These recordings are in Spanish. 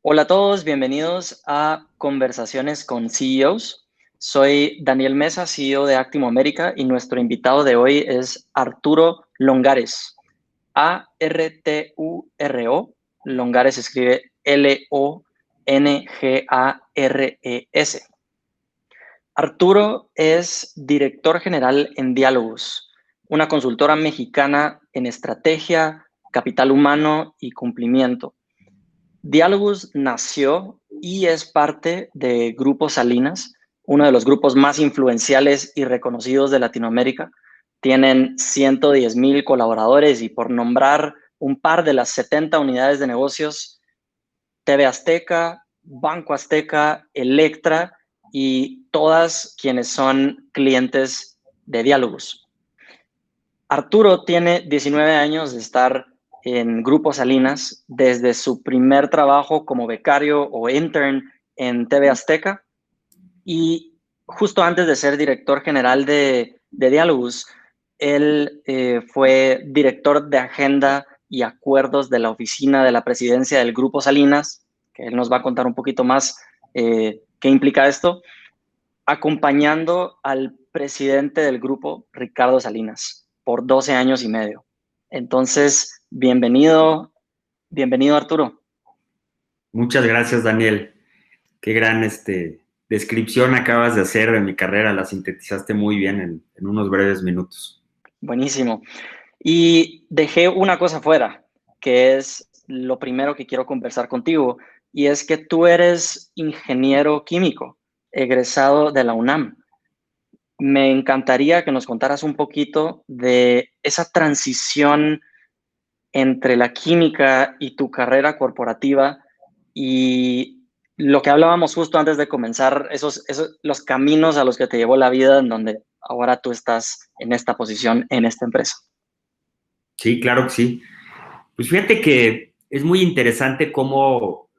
Hola a todos, bienvenidos a Conversaciones con CEOs. Soy Daniel Mesa, CEO de Actimo América, y nuestro invitado de hoy es Arturo Longares. Arturo. Longares se escribe Longares. Arturo es director general en Diálogos, una consultora mexicana en estrategia, capital humano y cumplimiento. Diálogos nació y es parte de Grupo Salinas, uno de los grupos más influenciales y reconocidos de Latinoamérica. Tienen 110,000 colaboradores y, por nombrar un par de las 70 unidades de negocios, TV Azteca, Banco Azteca, Electra y todas quienes son clientes de Diálogos. Arturo tiene 19 años de estar en Grupo Salinas desde su primer trabajo como becario o intern en TV Azteca, y justo antes de ser director general de Diálogos, él fue director de agenda y acuerdos de la oficina de la presidencia del Grupo Salinas, que él nos va a contar un poquito más qué implica esto, acompañando al presidente del grupo, Ricardo Salinas, por 12 años y medio. Entonces, bienvenido Arturo. Muchas gracias, Daniel. Qué gran descripción acabas de hacer de mi carrera. La sintetizaste muy bien en unos breves minutos. Buenísimo. Y dejé una cosa fuera, que es lo primero que quiero conversar contigo, y es que tú eres ingeniero químico, egresado de la UNAM. Me encantaría que nos contaras un poquito de esa transición entre la química y tu carrera corporativa, y lo que hablábamos justo antes de comenzar, los caminos a los que te llevó la vida, en donde ahora tú estás en esta posición, en esta empresa. Sí, claro que sí. Pues fíjate que es muy interesante cómo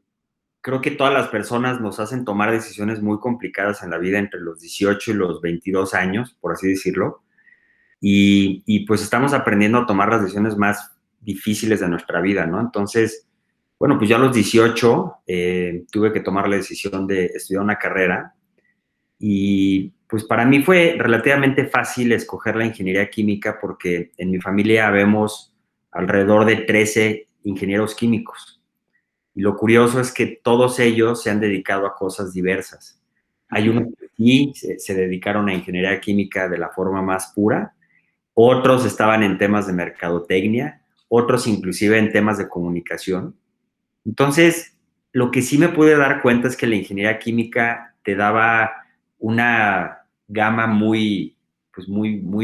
creo que todas las personas nos hacen tomar decisiones muy complicadas en la vida entre los 18 y los 22 años, por así decirlo. Y pues estamos aprendiendo a tomar las decisiones más difíciles de nuestra vida, ¿no? Entonces, bueno, pues yo a los 18 tuve que tomar la decisión de estudiar una carrera. Y pues para mí fue relativamente fácil escoger la ingeniería química porque en mi familia vemos alrededor de 13 ingenieros químicos. Y lo curioso es que todos ellos se han dedicado a cosas diversas. Hay unos que sí se dedicaron a ingeniería química de la forma más pura, otros estaban en temas de mercadotecnia, otros inclusive en temas de comunicación. Entonces, lo que sí me pude dar cuenta es que la ingeniería química te daba una gama muy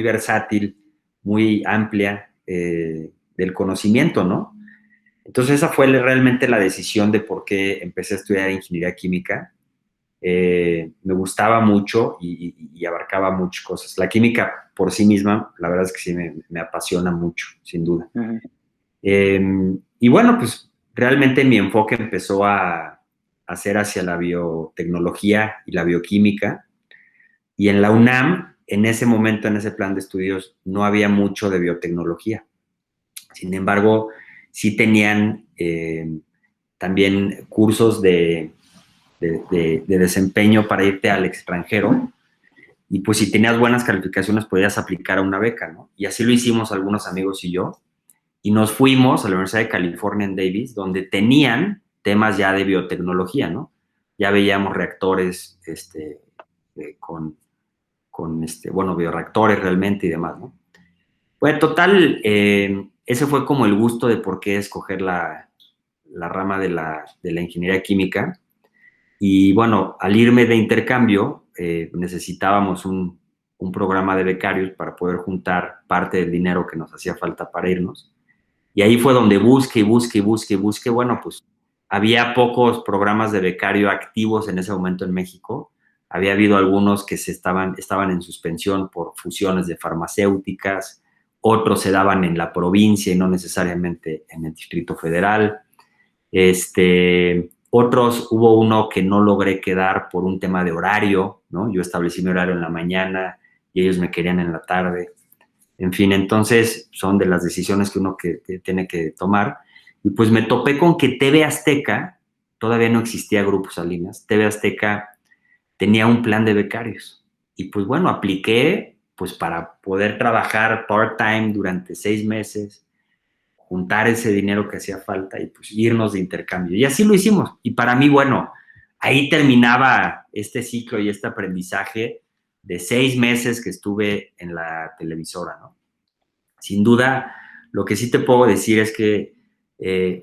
versátil, muy amplia del conocimiento, ¿no? Entonces, esa fue realmente la decisión de por qué empecé a estudiar ingeniería química. Me gustaba mucho y abarcaba muchas cosas. La química por sí misma, la verdad es que sí me apasiona mucho, sin duda. Uh-huh. Eh, y bueno, pues realmente mi enfoque empezó a ser hacia la biotecnología y la bioquímica. Y en la UNAM, en ese momento, en ese plan de estudios, no había mucho de biotecnología. Sin embargo, sí tenían también cursos de desempeño para irte al extranjero. Y pues si tenías buenas calificaciones podías aplicar a una beca, ¿no? Y así lo hicimos algunos amigos y yo. Y nos fuimos a la Universidad de California en Davis, donde tenían temas ya de biotecnología, ¿no? Ya veíamos reactores con bioreactores realmente y demás, ¿no? Pues total, ese fue como el gusto de por qué escoger la rama de la ingeniería química. Y bueno, al irme de intercambio, necesitábamos un programa de becarios para poder juntar parte del dinero que nos hacía falta para irnos. Y ahí fue donde busque. Bueno, pues había pocos programas de becario activos en ese momento en México. Había habido algunos que estaban en suspensión por fusiones de farmacéuticas, otros se daban en la provincia y no necesariamente en el Distrito Federal. Hubo uno que no logré quedar por un tema de horario, ¿no? Yo establecí mi horario en la mañana y ellos me querían en la tarde. En fin, entonces son de las decisiones que uno que tiene que tomar. Y pues me topé con que TV Azteca todavía no existía Grupo Salinas, TV Azteca tenía un plan de becarios. Y pues bueno, apliqué pues para poder trabajar part-time durante 6 meses, juntar ese dinero que hacía falta y pues irnos de intercambio. Y así lo hicimos. Y para mí, bueno, ahí terminaba este ciclo y este aprendizaje de 6 meses que estuve en la televisora, ¿no? Sin duda, lo que sí te puedo decir es que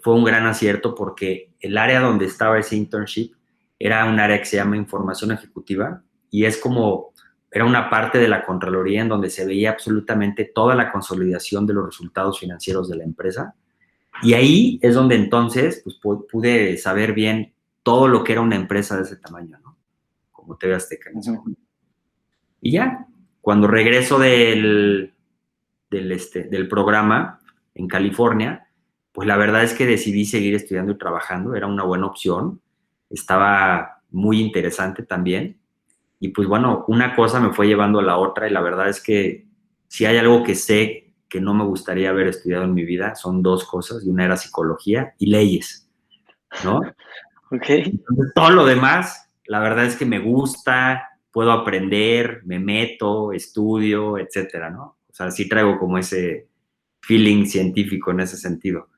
fue un gran acierto porque el área donde estaba ese internship era un área que se llama información ejecutiva y es como, era una parte de la Contraloría en donde se veía absolutamente toda la consolidación de los resultados financieros de la empresa. Y ahí es donde entonces pues, pude saber bien todo lo que era una empresa de ese tamaño, ¿no? Como TV Azteca en ese momento. Y ya, cuando regreso del programa en California, pues la verdad es que decidí seguir estudiando y trabajando, era una buena opción, estaba muy interesante también, y pues bueno, una cosa me fue llevando a la otra, y la verdad es que si hay algo que sé que no me gustaría haber estudiado en mi vida, son 2 cosas, y una era psicología y leyes, ¿no? Ok. Entonces, todo lo demás, la verdad es que me gusta, puedo aprender, me meto, estudio, etcétera, ¿no? O sea, sí traigo como ese feeling científico en ese sentido.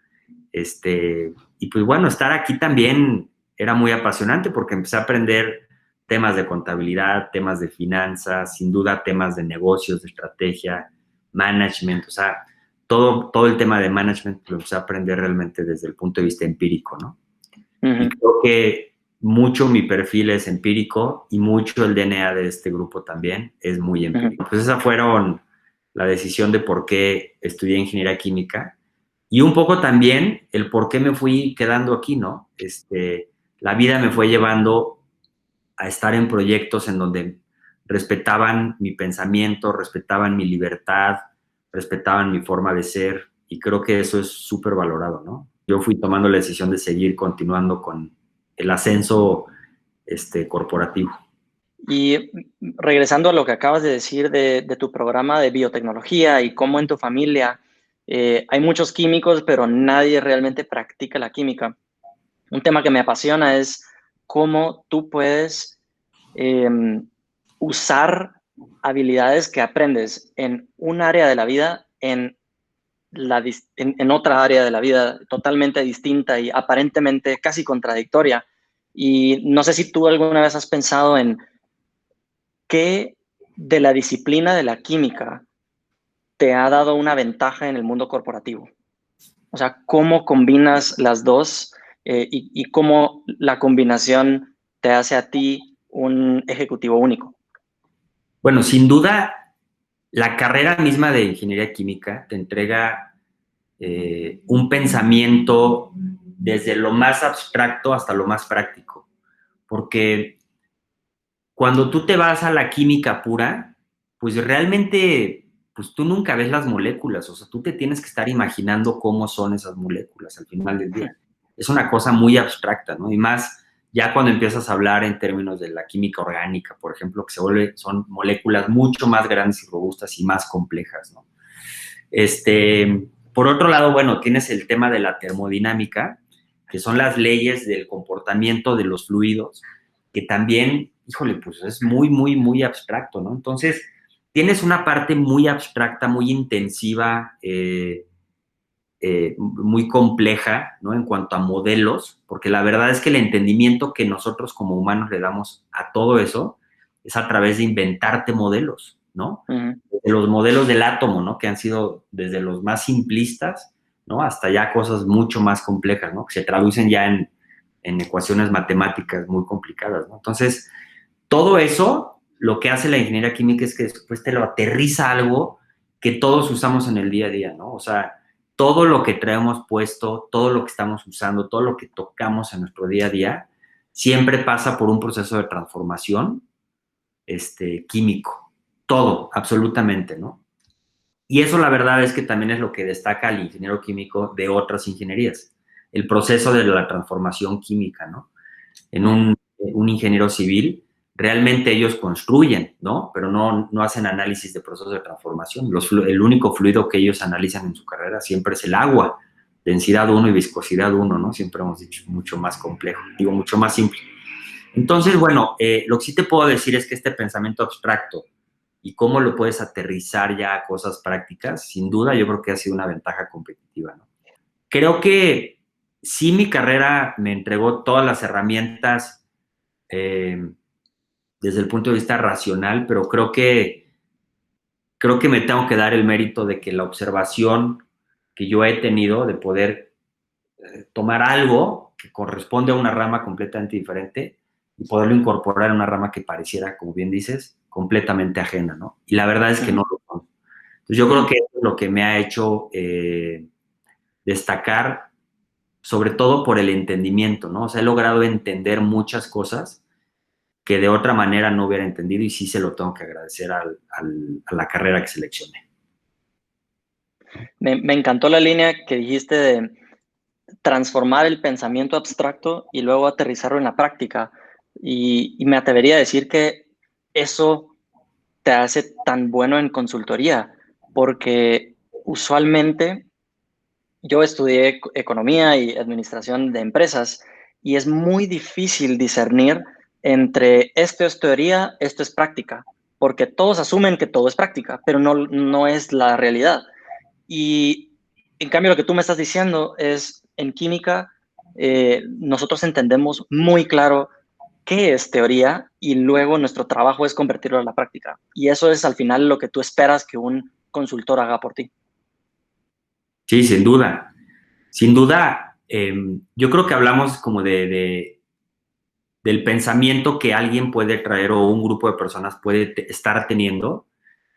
Y pues bueno, estar aquí también era muy apasionante porque empecé a aprender temas de contabilidad, temas de finanzas, sin duda temas de negocios, de estrategia, management, o sea, todo el tema de management lo empecé a aprender realmente desde el punto de vista empírico, ¿no? Y creo que mucho mi perfil es empírico y mucho el DNA de este grupo también es muy empírico. Pues esa fueron la decisión de por qué estudié ingeniería química y un poco también el por qué me fui quedando aquí, ¿no? La vida me fue llevando a estar en proyectos en donde respetaban mi pensamiento, respetaban mi libertad, respetaban mi forma de ser y creo que eso es súper valorado, ¿no? Yo fui tomando la decisión de seguir continuando con el ascenso corporativo. Y regresando a lo que acabas de decir de tu programa de biotecnología y cómo en tu familia hay muchos químicos, pero nadie realmente practica la química. Un tema que me apasiona es cómo tú puedes eh, usar habilidades que aprendes en un área de la vida en otra área de la vida totalmente distinta y aparentemente casi contradictoria. Y no sé si tú alguna vez has pensado en qué de la disciplina de la química te ha dado una ventaja en el mundo corporativo. O sea, cómo combinas las dos y cómo la combinación te hace a ti un ejecutivo único. Bueno, sin duda, la carrera misma de ingeniería química te entrega un pensamiento desde lo más abstracto hasta lo más práctico. Porque cuando tú te vas a la química pura, pues realmente, pues tú nunca ves las moléculas, o sea, tú te tienes que estar imaginando cómo son esas moléculas al final del día. Es una cosa muy abstracta, ¿no? Y más ya cuando empiezas a hablar en términos de la química orgánica, por ejemplo, que son moléculas mucho más grandes y robustas y más complejas, ¿no? Por otro lado, bueno, tienes el tema de la termodinámica, que son las leyes del comportamiento de los fluidos, que también, híjole, pues es muy, muy, muy abstracto, ¿no? Entonces, tienes una parte muy abstracta, muy intensiva, muy compleja, ¿no? En cuanto a modelos, porque la verdad es que el entendimiento que nosotros como humanos le damos a todo eso es a través de inventarte modelos, ¿no? De los modelos del átomo, ¿no? Que han sido desde los más simplistas, ¿no? Hasta ya cosas mucho más complejas, ¿no? Que se traducen ya en ecuaciones matemáticas muy complicadas, ¿no? Entonces, todo eso, lo que hace la ingeniería química es que después te lo aterriza a algo que todos usamos en el día a día, ¿no? O sea, todo lo que traemos puesto, todo lo que estamos usando, todo lo que tocamos en nuestro día a día, siempre pasa por un proceso de transformación químico. Todo, absolutamente, ¿no? Y eso la verdad es que también es lo que destaca al ingeniero químico de otras ingenierías, el proceso de la transformación química, ¿no? En un ingeniero civil, realmente ellos construyen, ¿no? Pero no hacen análisis de procesos de transformación. El único fluido que ellos analizan en su carrera siempre es el agua, densidad uno y viscosidad uno, ¿no? Siempre hemos dicho mucho más complejo, digo, mucho más simple. Entonces, bueno, lo que sí te puedo decir es que este pensamiento abstracto y cómo lo puedes aterrizar ya a cosas prácticas, sin duda yo creo que ha sido una ventaja competitiva, ¿no? Creo que sí mi carrera me entregó todas las herramientas desde el punto de vista racional, pero creo que me tengo que dar el mérito de que la observación que yo he tenido de poder tomar algo que corresponde a una rama completamente diferente y poderlo incorporar en una rama que pareciera, como bien dices, completamente ajena, ¿no? Y la verdad es que no lo son. Entonces yo creo que eso es lo que me ha hecho destacar, sobre todo por el entendimiento, ¿no? O sea, he logrado entender muchas cosas que de otra manera no hubiera entendido y sí se lo tengo que agradecer a la carrera que seleccioné. Me encantó la línea que dijiste de transformar el pensamiento abstracto y luego aterrizarlo en la práctica. Y me atrevería a decir que eso te hace tan bueno en consultoría, porque usualmente yo estudié economía y administración de empresas y es muy difícil discernir entre esto es teoría, esto es práctica, porque todos asumen que todo es práctica, pero no es la realidad. Y en cambio lo que tú me estás diciendo es, en química, nosotros entendemos muy claro qué es teoría y luego nuestro trabajo es convertirlo a la práctica. Y eso es al final lo que tú esperas que un consultor haga por ti. Sí, sin duda. Sin duda, yo creo que hablamos como del pensamiento que alguien puede traer o un grupo de personas puede estar teniendo,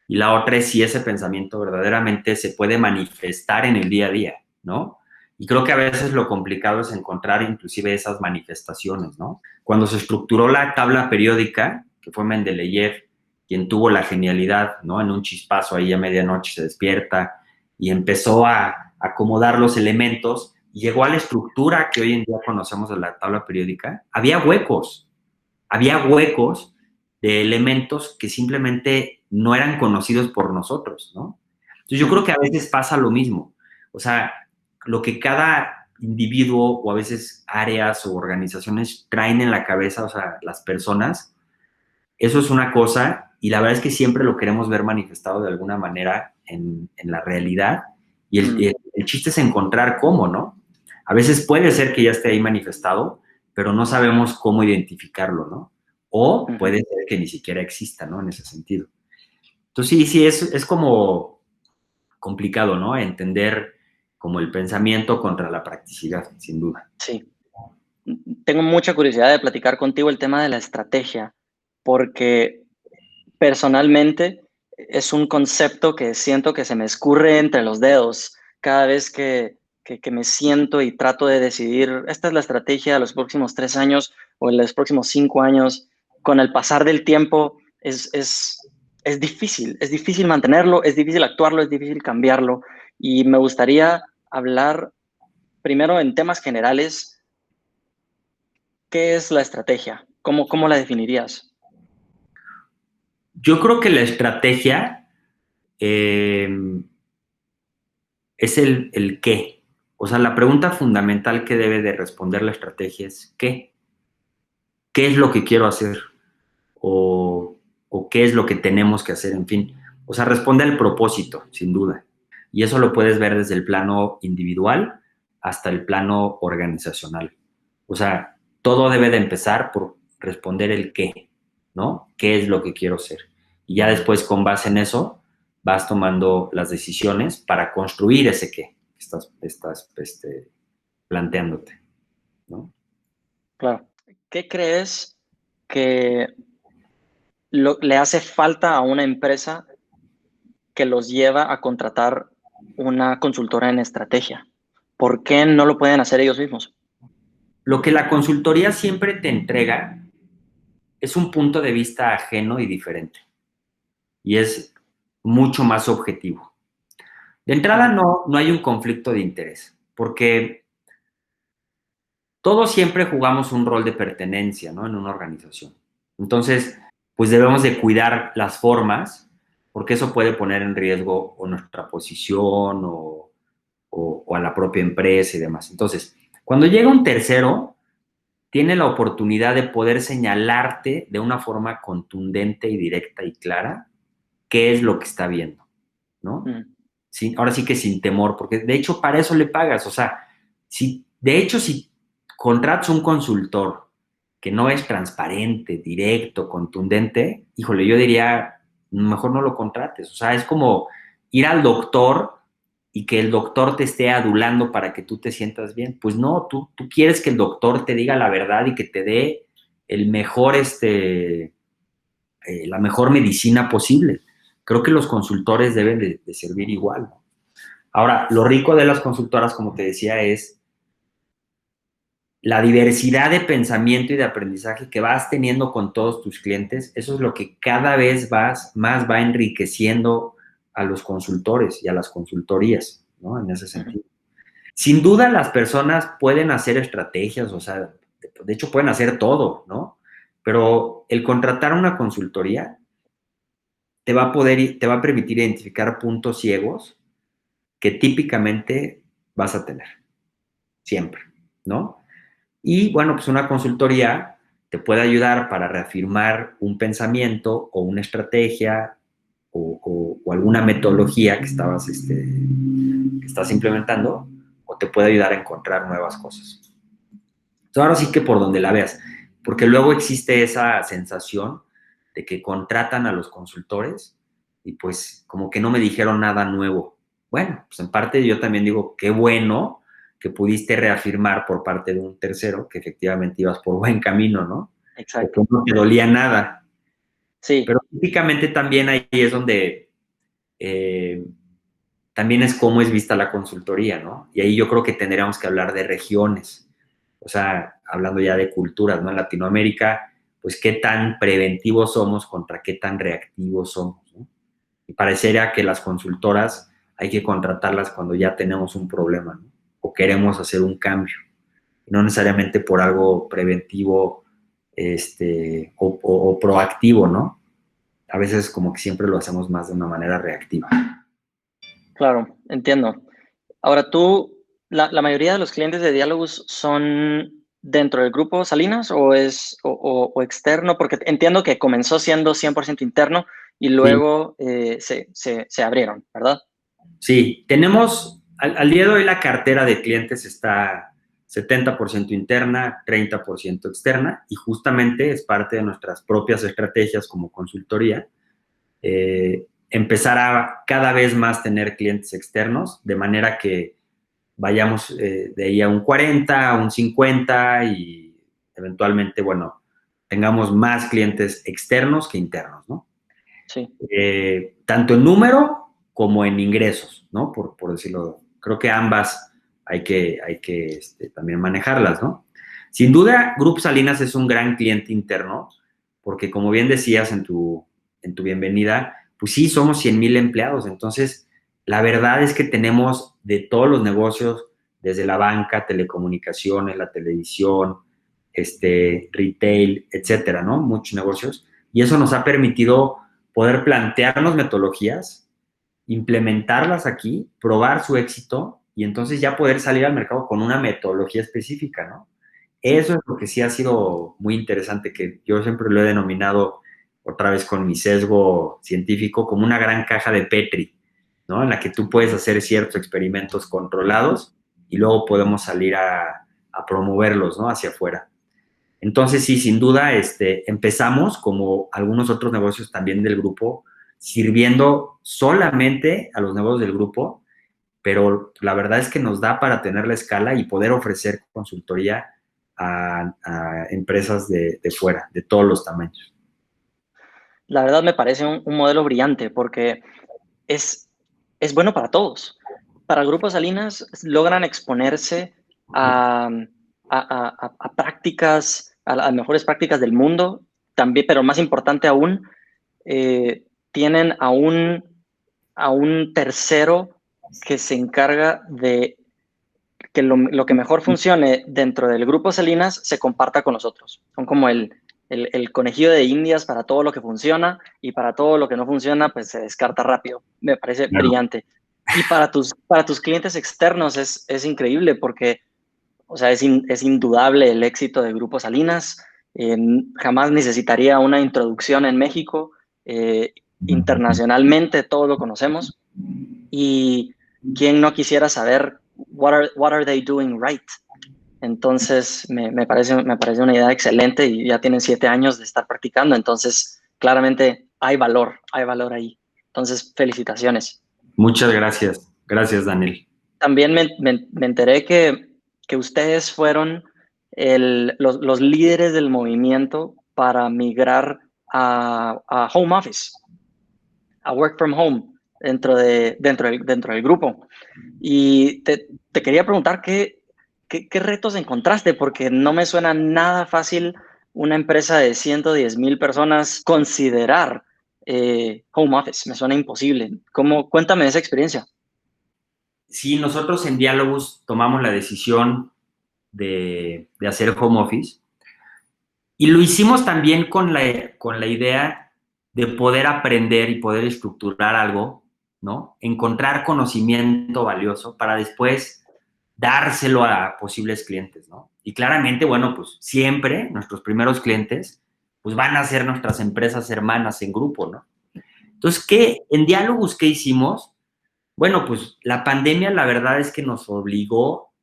y la otra es si ese pensamiento verdaderamente se puede manifestar en el día a día, ¿no? Y creo que a veces lo complicado es encontrar inclusive esas manifestaciones, ¿no? Cuando se estructuró la tabla periódica, que fue Mendeleev quien tuvo la genialidad, ¿no? En un chispazo ahí a medianoche se despierta y empezó a acomodar los elementos y llegó a la estructura que hoy en día conocemos de la tabla periódica. Había huecos de elementos que simplemente no eran conocidos por nosotros, ¿no? Entonces yo creo que a veces pasa lo mismo. O sea, lo que cada individuo o a veces áreas o organizaciones traen en la cabeza, o sea, las personas, eso es una cosa y la verdad es que siempre lo queremos ver manifestado de alguna manera en la realidad y el chiste es encontrar cómo, ¿no? A veces puede ser que ya esté ahí manifestado, pero no sabemos cómo identificarlo, ¿no? O puede ser que ni siquiera exista, ¿no? En ese sentido. Entonces, sí, es como complicado, ¿no? Entender como el pensamiento contra la practicidad, sin duda. Sí. Tengo mucha curiosidad de platicar contigo el tema de la estrategia, porque personalmente es un concepto que siento que se me escurre entre los dedos cada vez que me siento y trato de decidir, esta es la estrategia de los próximos 3 años o en los próximos 5 años. Con el pasar del tiempo es difícil mantenerlo, es difícil actuarlo, es difícil cambiarlo. Y me gustaría hablar primero en temas generales. ¿Qué es la estrategia? ¿Cómo la definirías? Yo creo que la estrategia es el qué. O sea, la pregunta fundamental que debe de responder la estrategia es ¿qué? ¿Qué es lo que quiero hacer? O qué es lo que tenemos que hacer, en fin. O sea, responde al propósito, sin duda. Y eso lo puedes ver desde el plano individual hasta el plano organizacional. O sea, todo debe de empezar por responder el qué, ¿no? ¿Qué es lo que quiero ser? Y ya después, con base en eso, vas tomando las decisiones para construir ese qué que estás planteándote, ¿no? Claro. ¿Qué crees que le hace falta a una empresa que los lleva a contratar una consultora en estrategia? ¿Por qué no lo pueden hacer ellos mismos? Lo que la consultoría siempre te entrega es un punto de vista ajeno y diferente. Y es mucho más objetivo. De entrada no hay un conflicto de interés, porque todos siempre jugamos un rol de pertenencia, ¿no? En una organización. Entonces, pues debemos de cuidar las formas, porque eso puede poner en riesgo o nuestra posición o a la propia empresa y demás. Entonces, cuando llega un tercero, tiene la oportunidad de poder señalarte de una forma contundente y directa y clara qué es lo que está viendo, ¿no? Mm. Ahora sí que sin temor, porque de hecho para eso le pagas. O sea, de hecho, si contratas un consultor que no es transparente, directo, contundente, híjole, yo diría, mejor no lo contrates. O sea, es como ir al doctor y que el doctor te esté adulando para que tú te sientas bien. Pues no, tú quieres que el doctor te diga la verdad y que te dé el mejor, la mejor medicina posible. Creo que los consultores deben de servir igual, ¿no? Ahora, lo rico de las consultoras, como te decía, es la diversidad de pensamiento y de aprendizaje que vas teniendo con todos tus clientes. Eso es lo que cada vez más va enriqueciendo a los consultores y a las consultorías, ¿no? En ese sentido. Sin duda, las personas pueden hacer estrategias, o sea, de hecho pueden hacer todo, ¿no? Pero el contratar una consultoría te va a permitir identificar puntos ciegos que típicamente vas a tener, siempre, ¿no? Y bueno, pues una consultoría te puede ayudar para reafirmar un pensamiento o una estrategia o alguna metodología que estás implementando, o te puede ayudar a encontrar nuevas cosas. Entonces, ahora sí que por donde la veas, porque luego existe esa sensación de que contratan a los consultores y pues como que no me dijeron nada nuevo. Bueno, pues en parte yo también digo, qué bueno que pudiste reafirmar por parte de un tercero que efectivamente ibas por buen camino, ¿no? O que Exacto. no te dolía nada. Sí, Pero típicamente también ahí es donde eh, también es cómo es vista la consultoría, ¿no? Y ahí yo creo que tendríamos que hablar de regiones. O sea, hablando ya de culturas, ¿no? En Latinoamérica, pues qué tan preventivos somos contra qué tan reactivos somos, ¿no? Y parecería que las consultoras hay que contratarlas cuando ya tenemos un problema, ¿no? O queremos hacer un cambio, no necesariamente por algo preventivo, o proactivo, ¿no? A veces como que siempre lo hacemos más de una manera reactiva. claro, entiendo. Ahora la mayoría de los clientes de Diálogos son dentro del grupo Salinas o es o externo, porque entiendo que comenzó siendo 100% interno y Sí, luego se abrieron, ¿verdad? sí, tenemos, al día de hoy la cartera de clientes está 70% interna, 30% externa, y justamente es parte de nuestras propias estrategias como consultoría, empezar a cada vez más tener clientes externos, de manera que vayamos de ahí a un 40, a un 50 y eventualmente, bueno, tengamos más clientes externos que internos, ¿no? Sí, Tanto en número como en ingresos, ¿no? Por decirlo, creo que ambas hay que también manejarlas, ¿no? Sin duda, Grupo Salinas es un gran cliente interno, porque como bien decías en tu bienvenida, pues sí, somos 100,000 empleados, entonces la verdad es que tenemos de todos los negocios, desde la banca, telecomunicaciones, la televisión, retail, etcétera, ¿no? Muchos negocios, y eso nos ha permitido poder plantearnos metodologías, implementarlas aquí, probar su éxito y entonces ya poder salir al mercado con una metodología específica, ¿no? sí. Eso es lo que sí ha sido muy interesante, que yo siempre lo he denominado, otra vez con mi sesgo científico, como una gran caja de Petri, ¿no? En la que tú puedes hacer ciertos experimentos controlados y luego podemos salir a promoverlos, ¿no? Hacia afuera. Entonces, sí, sin duda, empezamos como algunos otros negocios también del grupo, sirviendo solamente a los negocios del grupo, pero la verdad es que nos da para tener la escala y poder ofrecer consultoría a empresas de fuera, de todos los tamaños. La verdad me parece un modelo brillante porque es, es bueno para todos. Para el Grupo Salinas logran exponerse a, a prácticas, a las mejores prácticas del mundo, también, pero más importante aún, tienen a un tercero que se encarga de que lo que mejor funcione dentro del Grupo Salinas se comparta con nosotros. Son como el conejillo de Indias para todo lo que funciona y para todo lo que no funciona, pues se descarta rápido. Me parece Claro. brillante. Y para tus clientes externos es increíble porque, o sea, es indudable el éxito de Grupo Salinas. Eh, Jamás necesitaría una introducción en México. Eh, Internacionalmente todos lo conocemos. Y quién no quisiera saber what are they doing right. Entonces, me parece una idea excelente y ya tienen 7 años de estar practicando. Entonces, claramente hay valor ahí. Entonces, felicitaciones. Muchas gracias. Gracias, Daniel. También me enteré que ustedes fueron los líderes del movimiento para migrar a home office, a work from home dentro del grupo. Y te quería preguntar qué retos encontraste, porque no me suena nada fácil una empresa de 110,000 personas considerar home office. Me suena imposible. Cuéntame esa experiencia. Sí, nosotros en Diálogos tomamos la decisión de hacer home office y lo hicimos también con la idea de poder aprender y poder estructurar algo, ¿no? Encontrar conocimiento valioso para después dárselo a posibles clientes, ¿no? Y claramente, bueno, pues siempre nuestros primeros clientes pues van a ser nuestras empresas hermanas en grupo, ¿no? Entonces, en Diálogos, ¿qué hicimos? Bueno, pues la pandemia la verdad es que nos obligó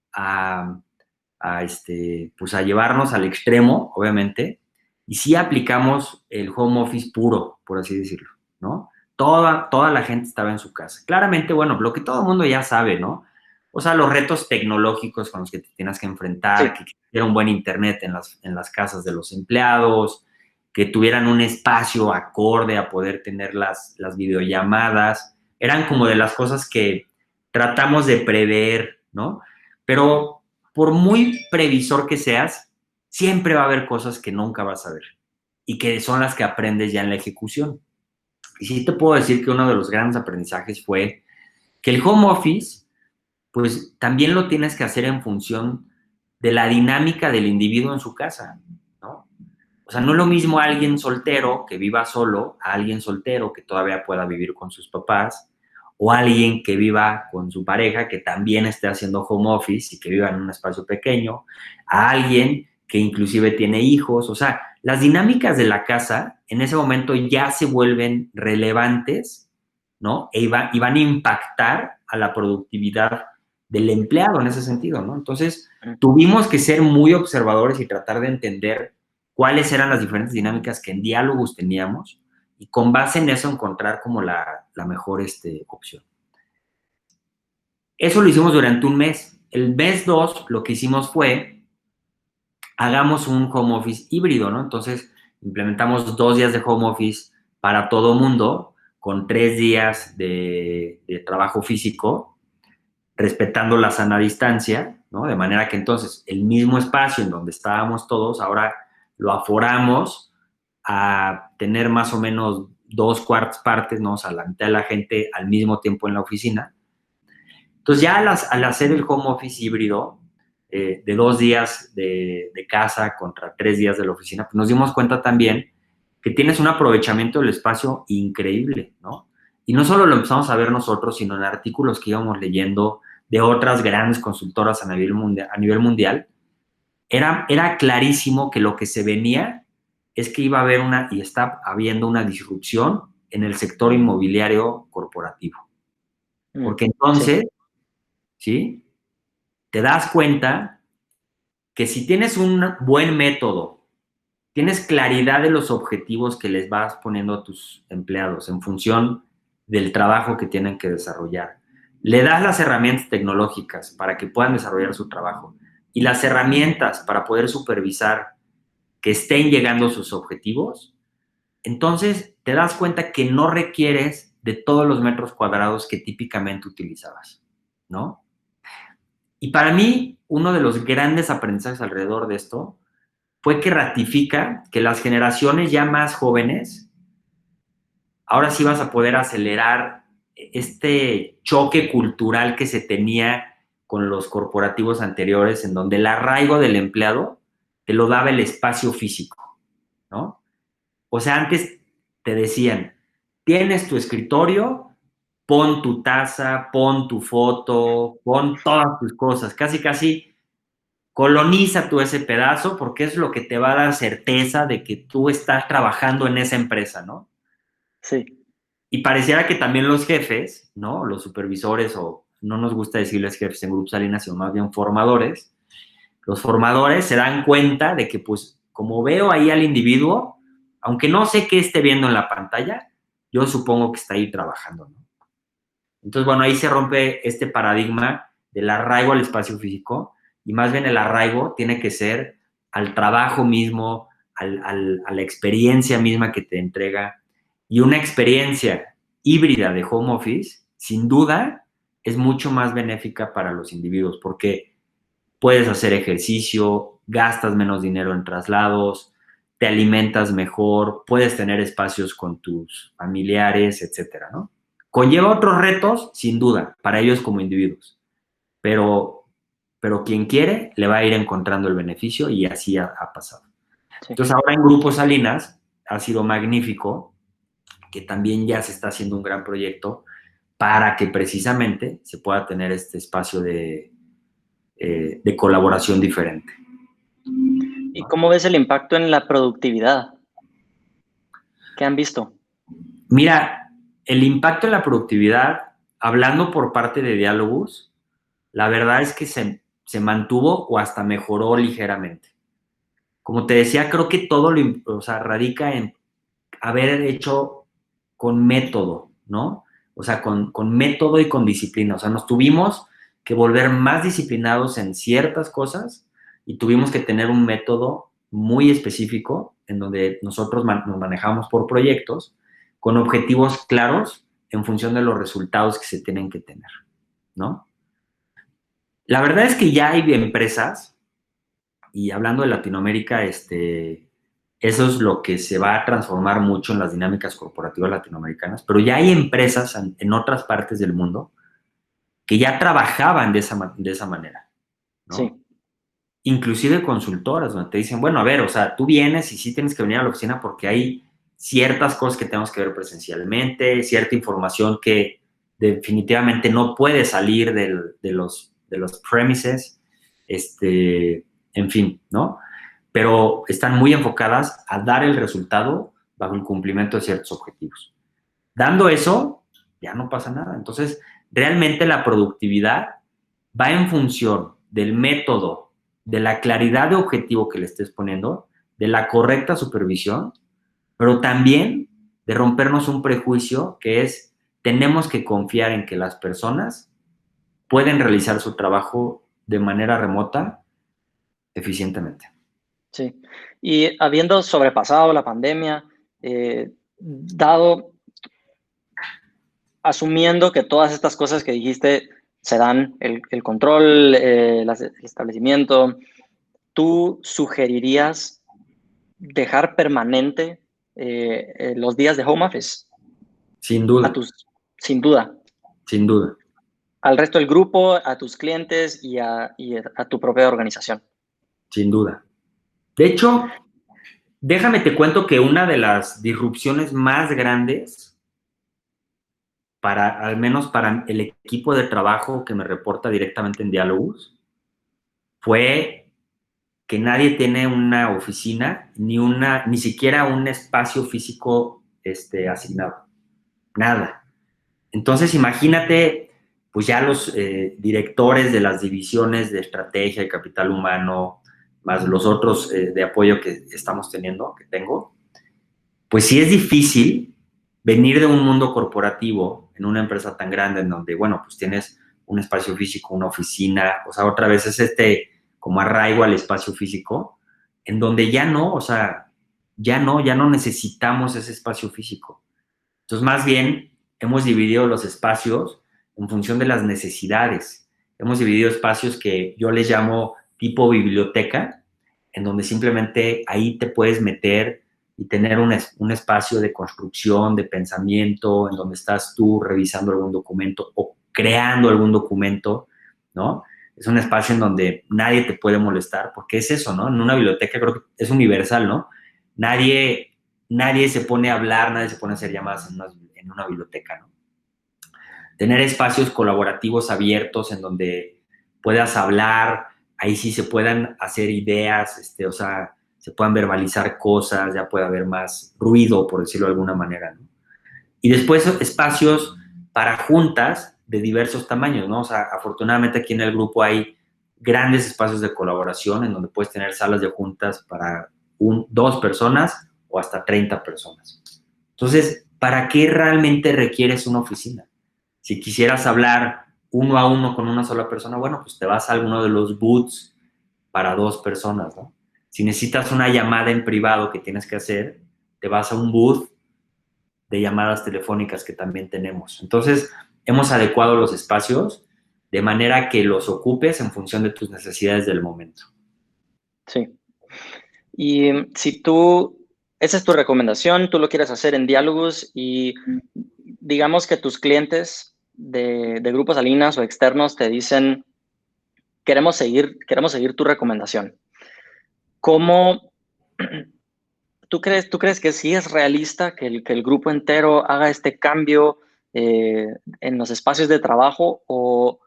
pues a llevarnos al extremo, obviamente, y sí aplicamos el home office puro, por así decirlo, ¿no? Toda la gente estaba en su casa. Claramente, bueno, lo que todo el mundo ya sabe, ¿no? O sea, los retos tecnológicos con los que te tienes que enfrentar, Sí. que tuviera un buen internet en las casas de los empleados, que tuvieran un espacio acorde a poder tener las videollamadas, eran como de las cosas que tratamos de prever, ¿no? Pero por muy previsor que seas, siempre va a haber cosas que nunca vas a ver y que son las que aprendes ya en la ejecución. Y sí te puedo decir que uno de los grandes aprendizajes fue que el home office, pues también lo tienes que hacer en función de la dinámica del individuo en su casa, ¿no? O sea, no es lo mismo alguien soltero que viva solo a alguien soltero que todavía pueda vivir con sus papás o alguien que viva con su pareja que también esté haciendo home office y que viva en un espacio pequeño, a alguien que inclusive tiene hijos. O sea, las dinámicas de la casa en ese momento ya se vuelven relevantes, ¿no? Y van a impactar a la productividad del empleado en ese sentido, ¿no? Entonces, tuvimos que ser muy observadores y tratar de entender cuáles eran las diferentes dinámicas que en Diálogos teníamos y con base en eso encontrar como la mejor opción. Eso lo hicimos durante un mes. El mes 2 lo que hicimos fue, hagamos un home office híbrido, ¿no? Entonces, implementamos 2 días de home office para todo mundo, con 3 días de trabajo físico, respetando la sana distancia, ¿no? De manera que entonces el mismo espacio en donde estábamos todos, ahora lo aforamos a tener más o menos 2/4 partes, ¿no? O sea, la mitad de la gente al mismo tiempo en la oficina. Entonces ya al hacer el home office híbrido, de 2 días de casa contra 3 días de la oficina, pues nos dimos cuenta también que tienes un aprovechamiento del espacio increíble, ¿no? Y no solo lo empezamos a ver nosotros, sino en artículos que íbamos leyendo de otras grandes consultoras a nivel mundial, era clarísimo que lo que se venía es que iba a haber y está habiendo una disrupción en el sector inmobiliario corporativo. Porque entonces, ¿sí? Te das cuenta que si tienes un buen método, tienes claridad de los objetivos que les vas poniendo a tus empleados en función del trabajo que tienen que desarrollar, le das las herramientas tecnológicas para que puedan desarrollar su trabajo y las herramientas para poder supervisar que estén llegando a sus objetivos, entonces te das cuenta que no requieres de todos los metros cuadrados que típicamente utilizabas, ¿no? Y para mí, uno de los grandes aprendizajes alrededor de esto fue que ratifica que las generaciones ya más jóvenes, ahora sí vas a poder acelerar este choque cultural que se tenía con los corporativos anteriores, en donde el arraigo del empleado te lo daba el espacio físico, ¿no? O sea, antes te decían, tienes tu escritorio pon tu taza, pon tu foto, pon todas tus cosas, casi, casi coloniza tú ese pedazo porque es lo que te va a dar certeza de que tú estás trabajando en esa empresa, ¿no? Sí, Y pareciera que también los jefes, ¿no? Los supervisores, o no nos gusta decirles jefes en Grupo Salinas, sino más bien formadores, los formadores se dan cuenta de que, pues, como veo ahí al individuo, aunque no sé qué esté viendo en la pantalla, yo supongo que está ahí trabajando, ¿no? Entonces, bueno, ahí se rompe este paradigma del arraigo al espacio físico y más bien el arraigo tiene que ser al trabajo mismo, a la experiencia misma que te entrega. Y una experiencia híbrida de home office, sin duda, es mucho más benéfica para los individuos porque puedes hacer ejercicio, gastas menos dinero en traslados, te alimentas mejor, puedes tener espacios con tus familiares, etcétera, ¿no? Conlleva otros retos, sin duda, para ellos como individuos, pero, pero quien quiere le va a ir encontrando el beneficio y así ha pasado. sí. Entonces ahora en Grupo Salinas ha sido magnífico, que también ya se está haciendo un gran proyecto para que precisamente se pueda tener este espacio de colaboración diferente. ¿Y cómo ves el impacto en la productividad? ¿Qué han visto? Mira, el impacto en la productividad, hablando por parte de Diálogos, la verdad es que se mantuvo o hasta mejoró ligeramente. Como te decía, creo que todo o sea, radica en haber hecho con método, ¿no? O sea, con método y con disciplina. O sea, nos tuvimos que volver más disciplinados en ciertas cosas y tuvimos que tener un método muy específico en donde nosotros nos manejamos por proyectos con objetivos claros en función de los resultados que se tienen que tener, ¿no? La verdad es que ya hay empresas, y hablando de Latinoamérica, eso es lo que se va a transformar mucho en las dinámicas corporativas latinoamericanas, pero ya hay empresas en otras partes del mundo que ya trabajaban de esa manera, Sí, ¿no? Inclusive consultoras donde te dicen, bueno, a ver, o sea, tú vienes y sí tienes que venir a la oficina porque hay ciertas cosas que tenemos que ver presencialmente, cierta información que definitivamente no puede salir de los premises, en fin, ¿no? Pero están muy enfocadas a dar el resultado bajo el cumplimiento de ciertos objetivos. Dando eso, ya no pasa nada. Entonces, realmente la productividad va en función del método, de la claridad de objetivo que le estés poniendo, de la correcta supervisión, pero también de rompernos un prejuicio que es, tenemos que confiar en que las personas pueden realizar su trabajo de manera remota eficientemente. sí. Y habiendo sobrepasado la pandemia, dado, asumiendo que todas estas cosas que dijiste se dan, el control, el establecimiento, ¿tú sugerirías dejar permanente los días de home office Sin a duda, tus, sin duda, sin duda, al resto del grupo, a tus clientes y a tu propia organización? sin duda. De hecho, déjame te cuento que una de las disrupciones más grandes al menos para el equipo de trabajo que me reporta directamente en Diálogos, fue que nadie tiene una oficina ni siquiera un espacio físico asignado. Nada. Entonces, imagínate, pues ya los directores de las divisiones de estrategia y capital humano, más los otros de apoyo que estamos teniendo, que tengo, pues sí es difícil venir de un mundo corporativo en una empresa tan grande en donde, bueno, pues tienes un espacio físico, una oficina, o sea, otra vez es como arraigo al espacio físico, en donde ya no, o sea, ya no necesitamos ese espacio físico. Entonces, más bien, hemos dividido los espacios en función de las necesidades. Hemos dividido espacios que yo les llamo tipo biblioteca, en donde simplemente ahí te puedes meter y tener un espacio de construcción, de pensamiento, en donde estás tú revisando algún documento o creando algún documento, ¿no? Es un espacio en donde nadie te puede molestar, porque es eso, ¿no? En una biblioteca creo que es universal, ¿no? Nadie se pone a hablar, nadie se pone a hacer llamadas en una biblioteca, ¿no? tener espacios colaborativos abiertos en donde puedas hablar, ahí sí se puedan hacer ideas, o sea, se puedan verbalizar cosas, ya puede haber más ruido, por decirlo de alguna manera, ¿no? Y después espacios para juntas de diversos tamaños, ¿no? O sea, afortunadamente aquí en el grupo hay grandes espacios de colaboración en donde puedes tener salas de juntas para 2 personas o hasta 30 personas. Entonces, ¿para qué realmente requieres una oficina? Si quisieras hablar uno a uno con una sola persona, bueno, pues te vas a alguno de los booths para 2 personas, ¿no? Si necesitas una llamada en privado que tienes que hacer, te vas a un booth de llamadas telefónicas que también tenemos. Entonces, hemos adecuado los espacios de manera que los ocupes en función de tus necesidades del momento. Sí. Y si esa es tu recomendación, tú lo quieres hacer en Diálogos y digamos que tus clientes de Grupo Salinas o externos te dicen, queremos seguir tu recomendación. ¿Cómo tú crees que sí es realista que el grupo entero haga este cambio en los espacios de trabajo o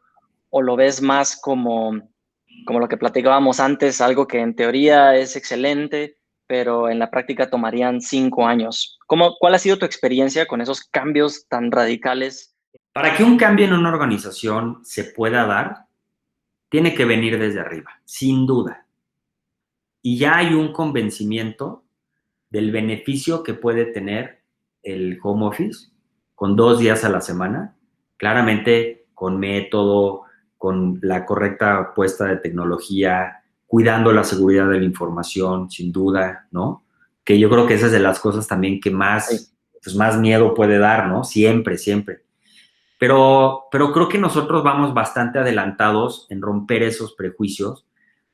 lo ves más como lo que platicábamos antes, algo que en teoría es excelente, pero en la práctica tomarían 5 años? ¿Cuál ha sido tu experiencia con esos cambios tan radicales? Para que un cambio en una organización se pueda dar, tiene que venir desde arriba, sin duda. Y ya hay un convencimiento del beneficio que puede tener el home office con 2 días a la semana, claramente con método, con la correcta puesta de tecnología, cuidando la seguridad de la información, sin duda, ¿no? Que yo creo que esa es de las cosas también que más, pues más miedo puede dar, ¿no? Siempre, siempre. Pero creo que nosotros vamos bastante adelantados en romper esos prejuicios,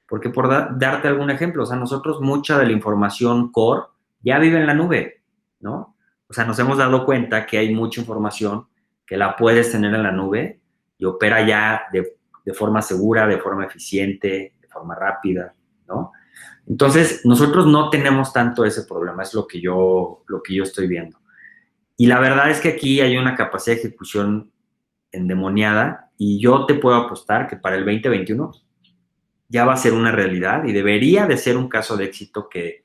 porque por darte algún ejemplo, o sea, nosotros mucha de la información core ya vive en la nube, ¿no? O sea, nos hemos dado cuenta que hay mucha información que la puedes tener en la nube y opera ya de forma segura, de forma eficiente, de forma rápida, ¿no? Entonces, nosotros no tenemos tanto ese problema, es lo que yo estoy viendo. Y la verdad es que aquí hay una capacidad de ejecución endemoniada y yo te puedo apostar que para el 2021 ya va a ser una realidad y debería de ser un caso de éxito que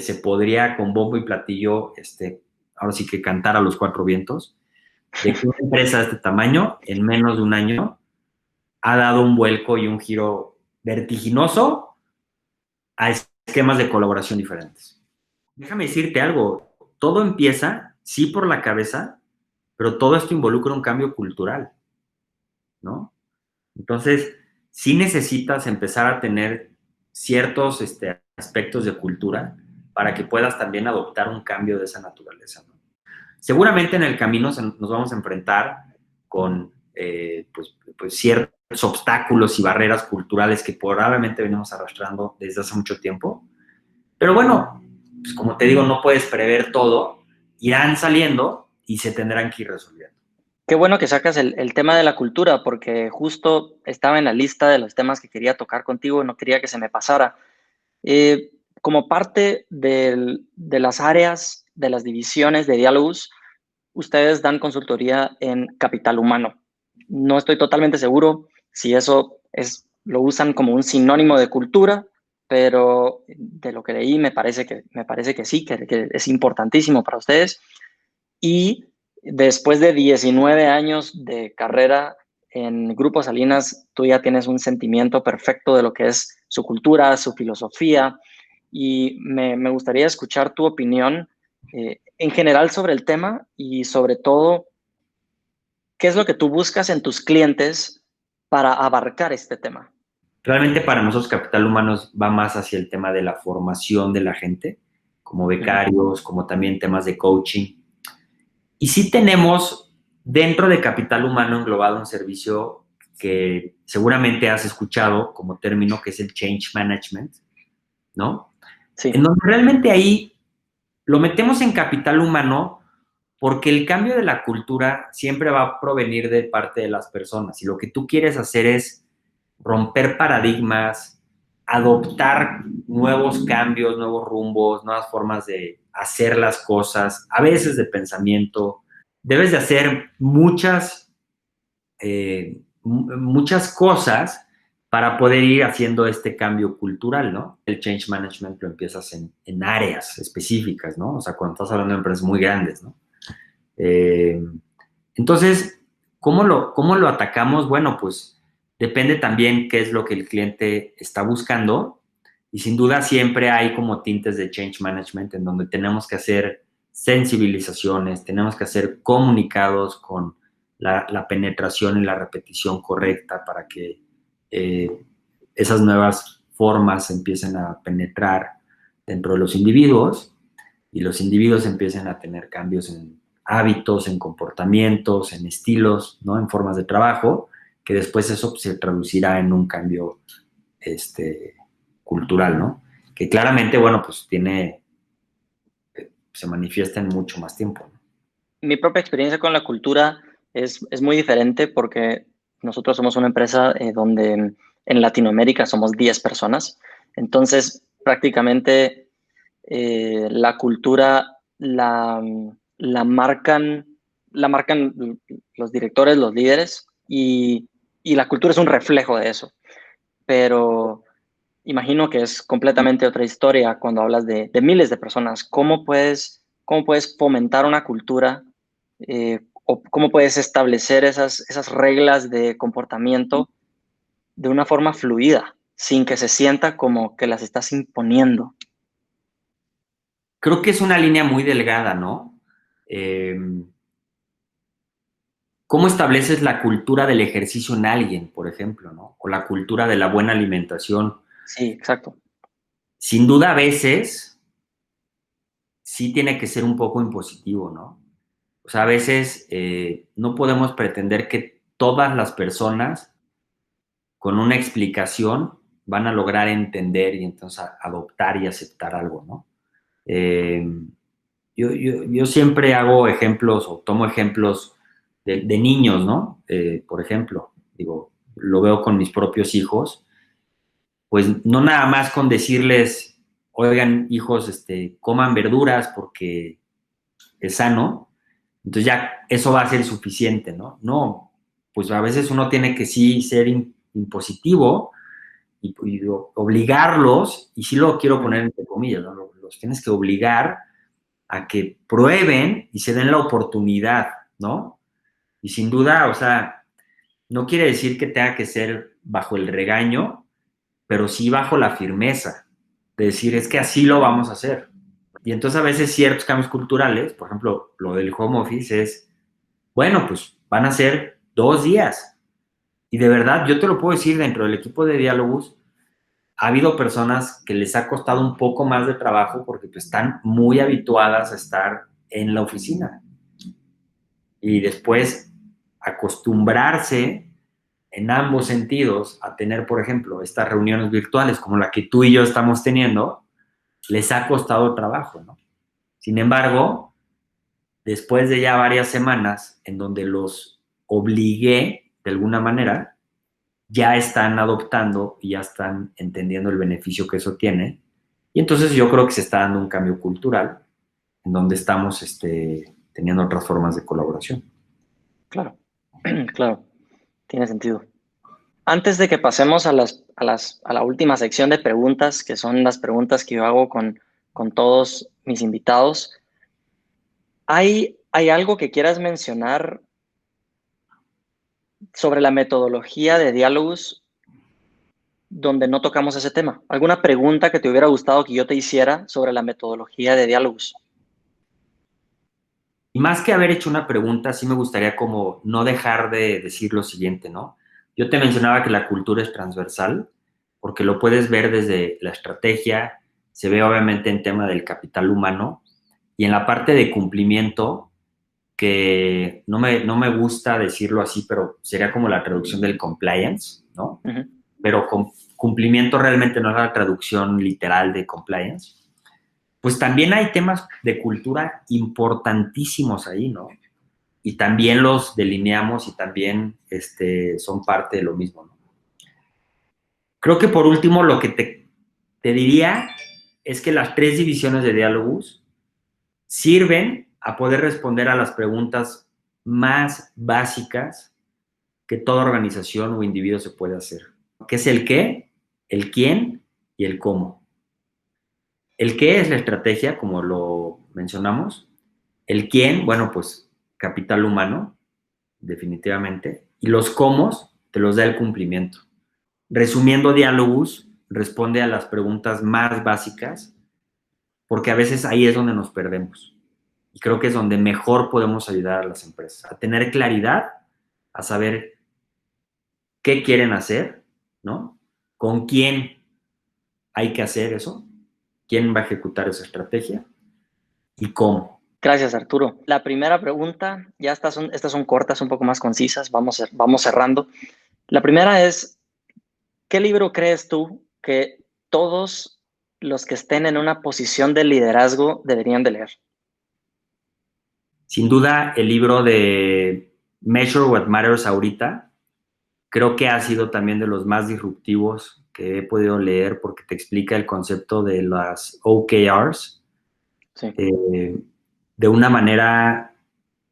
se podría con bombo y platillo, ahora sí que cantar a los 4 vientos, de que una empresa de este tamaño en menos de un año ha dado un vuelco y un giro vertiginoso a esquemas de colaboración diferentes. Déjame decirte algo, todo empieza, sí, por la cabeza, pero todo esto involucra un cambio cultural, ¿no? Entonces, sí necesitas empezar a tener ciertos aspectos de cultura para que puedas también adoptar un cambio de esa naturaleza, ¿no? Seguramente en el camino nos vamos a enfrentar con pues ciertos obstáculos y barreras culturales que probablemente venimos arrastrando desde hace mucho tiempo. Pero bueno, pues como te digo, no puedes prever todo, irán saliendo y se tendrán que ir resolviendo. Qué bueno que sacas el tema de la cultura, porque justo estaba en la lista de los temas que quería tocar contigo, no quería que se me pasara. Como parte de las áreas, de las divisiones de Diálogos, ustedes dan consultoría en capital humano. No estoy totalmente seguro si eso lo usan como un sinónimo de cultura, pero de lo que leí me parece que sí, que es importantísimo para ustedes. Y después de 19 años de carrera en Grupo Salinas, tú ya tienes un sentimiento perfecto de lo que es su cultura, su filosofía, y me gustaría escuchar tu opinión en general sobre el tema y sobre todo, ¿qué es lo que tú buscas en tus clientes para abarcar este tema? Realmente para nosotros Capital Humanos va más hacia el tema de la formación de la gente, como becarios, como también temas de coaching. Y sí tenemos dentro de Capital Humano englobado un servicio que seguramente has escuchado como término, que es el Change Management, ¿no? Sí. En donde realmente ahí lo metemos en Capital Humano porque el cambio de la cultura siempre va a provenir de parte de las personas y lo que tú quieres hacer es romper paradigmas, adoptar nuevos cambios, nuevos rumbos, nuevas formas de hacer las cosas, a veces de pensamiento. Debes de hacer muchas muchas cosas para poder ir haciendo este cambio cultural, ¿no? El change management lo empiezas en áreas específicas, ¿no? O sea, cuando estás hablando de empresas muy grandes, ¿no? Entonces, cómo lo atacamos? Bueno, pues depende también qué es lo que el cliente está buscando y sin duda siempre hay como tintes de change management en donde tenemos que hacer sensibilizaciones, tenemos que hacer comunicados con la penetración y la repetición correcta para que esas nuevas formas empiecen a penetrar dentro de los individuos y los individuos empiecen a tener cambios en hábitos, en comportamientos, en estilos, ¿no? En formas de trabajo, que después eso se traducirá en un cambio cultural, ¿no? Que claramente, bueno, pues se manifiesta en mucho más tiempo, ¿no? Mi propia experiencia con la cultura es muy diferente porque nosotros somos una empresa donde en Latinoamérica somos 10 personas. Entonces, prácticamente la cultura la marcan los directores, los líderes, y la cultura es un reflejo de eso. Pero imagino que es completamente otra historia cuando hablas de miles de personas. Cómo puedes fomentar una cultura o cómo puedes establecer esas reglas de comportamiento de una forma fluida, sin que se sienta como que las estás imponiendo? Creo que es una línea muy delgada, ¿no? Eh, ¿Cómo estableces la cultura del ejercicio en alguien, por ejemplo, ¿no? O la cultura de la buena alimentación. Sí, exacto. Sin duda, a veces sí tiene que ser un poco impositivo, ¿no? O sea, a veces no podemos pretender que todas las personas con una explicación van a lograr entender y entonces adoptar y aceptar algo, ¿no? Eh, yo siempre hago ejemplos o tomo ejemplos de niños, ¿no? Por ejemplo, digo, lo veo con mis propios hijos, pues no nada más con decirles, oigan, hijos, coman verduras porque es sano, entonces ya eso va a ser suficiente, ¿no? No, pues a veces uno tiene que sí ser impositivo y obligarlos, y sí lo quiero poner entre comillas, ¿no? Los tienes que obligar a que prueben y se den la oportunidad, ¿no? Y sin duda, o sea, no quiere decir que tenga que ser bajo el regaño, pero sí bajo la firmeza, de decir, es que así lo vamos a hacer. Y entonces a veces ciertos cambios culturales, por ejemplo, lo del home office es, bueno, pues van a ser 2 días. Y de verdad, yo te lo puedo decir, dentro del equipo de diálogos, ha habido personas que les ha costado un poco más de trabajo porque pues, están muy habituadas a estar en la oficina. Y después acostumbrarse en ambos sentidos a tener, por ejemplo, estas reuniones virtuales como la que tú y yo estamos teniendo, les ha costado trabajo, ¿no? Sin embargo, después de ya varias semanas en donde los obligué de alguna manera, ya están adoptando y ya están entendiendo el beneficio que eso tiene. Y entonces yo creo que se está dando un cambio cultural en donde estamos teniendo otras formas de colaboración. Claro, claro, tiene sentido. Antes de que pasemos a la última sección de preguntas, que son las preguntas que yo hago con todos mis invitados, ¿hay algo que quieras mencionar sobre la metodología de diálogos donde no tocamos ese tema? ¿Alguna pregunta que te hubiera gustado que yo te hiciera sobre la metodología de diálogos? Y más que haber hecho una pregunta, sí me gustaría como no dejar de decir lo siguiente, ¿no? Yo te mencionaba que la cultura es transversal, porque lo puedes ver desde la estrategia, se ve obviamente en tema del capital humano, y en la parte de cumplimiento, que no me gusta decirlo así, pero sería como la traducción del compliance, ¿no? Uh-huh. Pero cumplimiento realmente no es la traducción literal de compliance. Pues también hay temas de cultura importantísimos ahí, ¿no? Y también los delineamos y también son parte de lo mismo, ¿no? Creo que por último lo que te diría es que las 3 divisiones de diálogos sirven a poder responder a las preguntas más básicas que toda organización o individuo se puede hacer, que es el qué, el quién y el cómo. El qué es la estrategia, como lo mencionamos. El quién, bueno, pues capital humano, definitivamente. Y los cómo te los da el cumplimiento. Resumiendo, Diálogos responde a las preguntas más básicas, porque a veces ahí es donde nos perdemos. Y creo que es donde mejor podemos ayudar a las empresas, a tener claridad, a saber qué quieren hacer, ¿no? Con quién hay que hacer eso, quién va a ejecutar esa estrategia y cómo. Gracias, Arturo. La primera pregunta, ya estas son cortas, un poco más concisas, vamos cerrando. La primera es, ¿qué libro crees tú que todos los que estén en una posición de liderazgo deberían de leer? Sin duda, el libro de Measure What Matters ahorita, creo que ha sido también de los más disruptivos que he podido leer porque te explica el concepto de las OKRs Sí. De una manera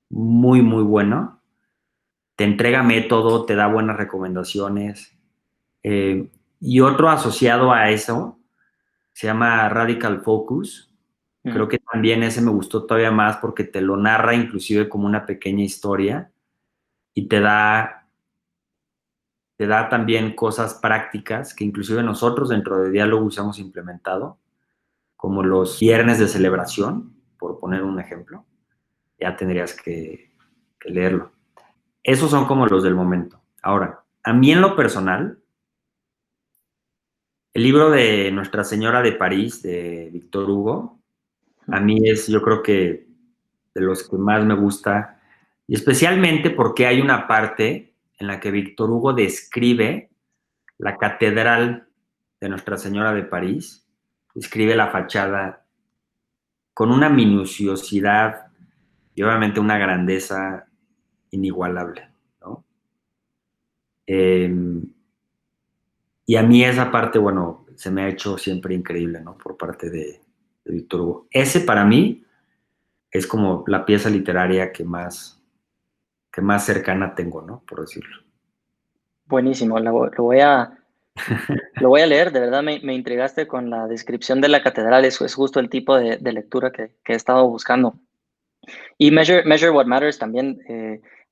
muy, muy buena. Te entrega método, te da buenas recomendaciones. Y otro asociado a eso se llama Radical Focus. Creo que también ese me gustó todavía más porque te lo narra inclusive como una pequeña historia y te da también cosas prácticas que inclusive nosotros dentro de Diálogos hemos implementado, como los viernes de celebración, por poner un ejemplo. Ya tendrías que leerlo. Esos son como los del momento. Ahora, a mí en lo personal, el libro de Nuestra Señora de París, de Víctor Hugo, a mí es, yo creo que de los que más me gusta, y especialmente porque hay una parte en la que Víctor Hugo describe la catedral de Nuestra Señora de París, describe la fachada con una minuciosidad y obviamente una grandeza inigualable, ¿no? Y a mí esa parte, bueno, se me ha hecho siempre increíble, ¿no? Por parte de Víctor Hugo. Ese para mí es como la pieza literaria que más cercana tengo, ¿no? Por decirlo. Buenísimo, lo voy a leer, de verdad me intrigaste con la descripción de la catedral, eso es justo el tipo de lectura que he estado buscando. Y Measure What Matters también,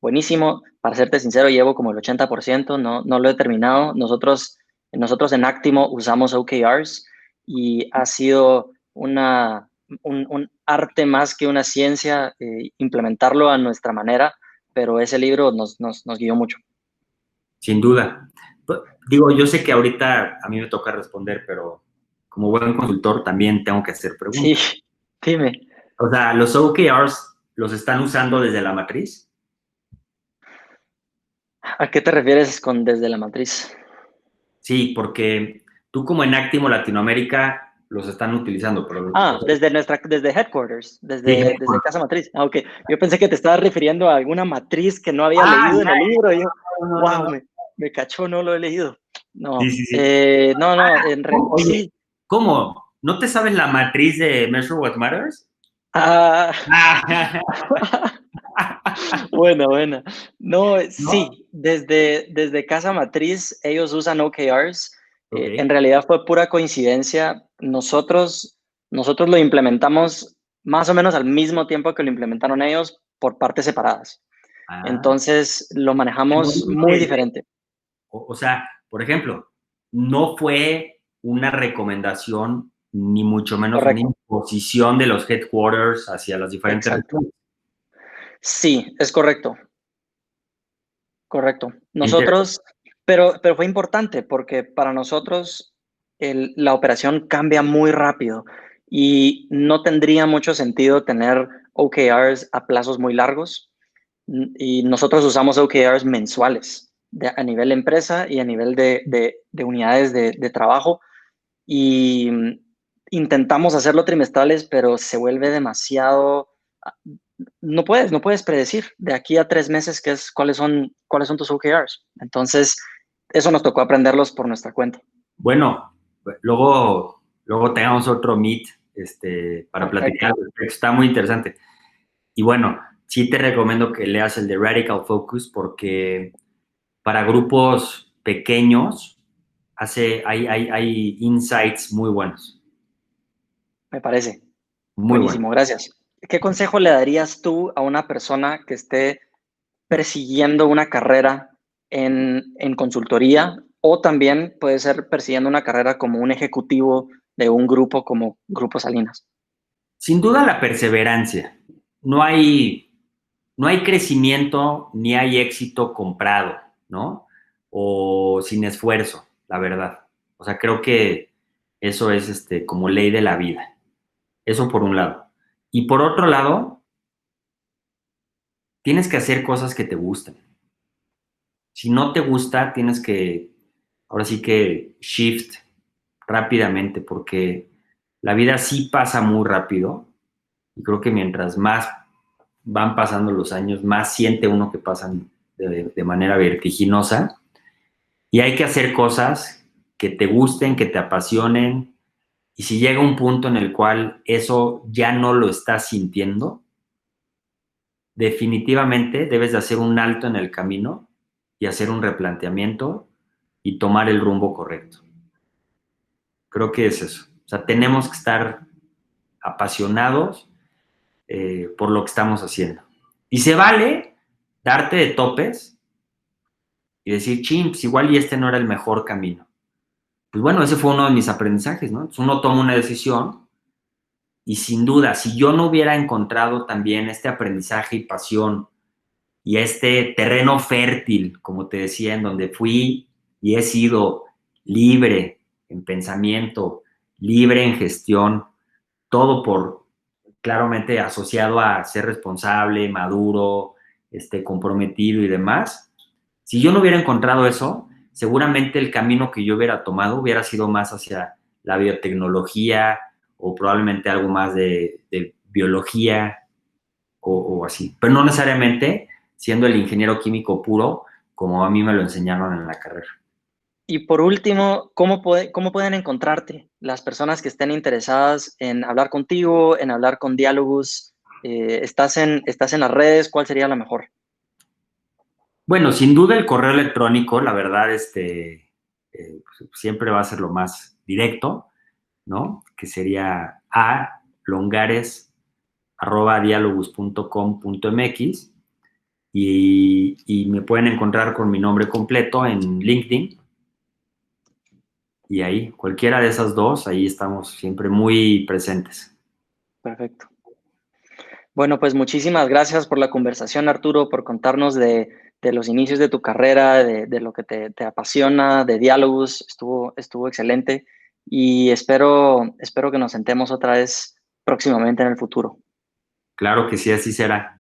buenísimo. Para serte sincero, llevo como el 80%, no lo he terminado. Nosotros en Actimo usamos OKRs y ha sido un arte más que una ciencia implementarlo a nuestra manera, pero ese libro nos guió mucho. Sin duda. Digo, yo sé que ahorita a mí me toca responder, pero como buen consultor también tengo que hacer Sí, preguntas. dime. O sea, ¿los OKRs los están usando desde la matriz? ¿A qué te refieres con desde la matriz? Sí, porque tú como en Actimo Latinoamérica los están utilizando, pero Desde headquarters, sí, desde casa matriz. Ah, ok. Yo pensé que te estabas refiriendo a alguna matriz que no había leído en ya, el libro. Y yo, no, wow, no. me cachó, no lo he leído. Sí, No, sí, sí. no, Oye, sí. ¿cómo? ¿No te sabes la matriz de Measure What Matters? Ah, Ah, buena. No, ¿no? sí, desde casa matriz ellos usan OKRs. Ok. En realidad fue pura coincidencia. Nosotros lo implementamos más o menos al mismo tiempo que lo implementaron ellos por partes separadas. Ah, Entonces lo manejamos muy diferente. o sea, por ejemplo, no fue una recomendación, ni mucho menos una Correcto, imposición de los headquarters hacia las diferentes exacto. regiones. Sí, es correcto, correcto. Inter- Pero fue importante porque para nosotros la operación cambia muy rápido y no tendría mucho sentido tener OKRs a plazos muy largos. Y nosotros usamos OKRs mensuales a nivel de empresa y a nivel de unidades de trabajo. Y intentamos hacerlo trimestrales, pero se vuelve demasiado. ah, no puedes predecir de aquí a 3 meses cuáles son tus OKRs. Entonces, eso nos tocó aprenderlos por nuestra cuenta. Bueno, luego tengamos otro meet para platicar. Perfecto. Está muy interesante. Y bueno, sí te recomiendo que leas el de Radical Focus porque para grupos pequeños, hay insights muy buenos. Me parece. Muy Buenísimo, buenos. gracias. ¿Qué consejo le darías tú a una persona que esté persiguiendo una carrera en consultoría o también puede ser persiguiendo una carrera como un ejecutivo de un grupo como Grupo Salinas? Sin duda la perseverancia. No hay, no hay crecimiento ni hay éxito comprado, ¿no? O sin esfuerzo, la verdad. O sea, creo que eso es como ley de la vida. Eso por un lado. Y por otro lado, tienes que hacer cosas que te gusten. Si no te gusta, tienes que, ahora sí que shift rápidamente, porque la vida sí pasa muy rápido. Y creo que mientras más van pasando los años, más siente uno que pasan de manera vertiginosa. Y hay que hacer cosas que te gusten, que te apasionen. Y si llega un punto en el cual eso ya no lo estás sintiendo, definitivamente debes de hacer un alto en el camino y hacer un replanteamiento y tomar el rumbo correcto. Creo que es eso. O sea, tenemos que estar apasionados por lo que estamos haciendo. Y se vale darte de topes y decir, chin, pues igual y este no era el mejor camino. Pues bueno, ese fue uno de mis aprendizajes, ¿no? Entonces uno toma una decisión y sin duda, si yo no hubiera encontrado también este aprendizaje y pasión y este terreno fértil, como te decía, en donde fui y he sido libre en pensamiento, libre en gestión, todo por claramente asociado a ser responsable, maduro, comprometido y demás. Si yo no hubiera encontrado eso, seguramente el camino que yo hubiera tomado hubiera sido más hacia la biotecnología o probablemente algo más de biología o así. Pero no necesariamente siendo el ingeniero químico puro como a mí me lo enseñaron en la carrera. Y por último, cómo pueden encontrarte las personas que estén interesadas en hablar contigo, en hablar con Dialogus? ¿Estás en las redes? ¿Cuál sería la mejor? Bueno, sin duda el correo electrónico, la verdad, siempre va a ser lo más directo, ¿no? Que sería alongares@dialogus.com.mx y me pueden encontrar con mi nombre completo en LinkedIn y ahí, cualquiera de esas dos, ahí estamos siempre muy presentes. Perfecto. Bueno, pues muchísimas gracias por la conversación, Arturo, por contarnos de los inicios de tu carrera, de lo que te apasiona, de Dialogus. Estuvo excelente y espero que nos sentemos otra vez próximamente en el futuro. Claro que sí, así será.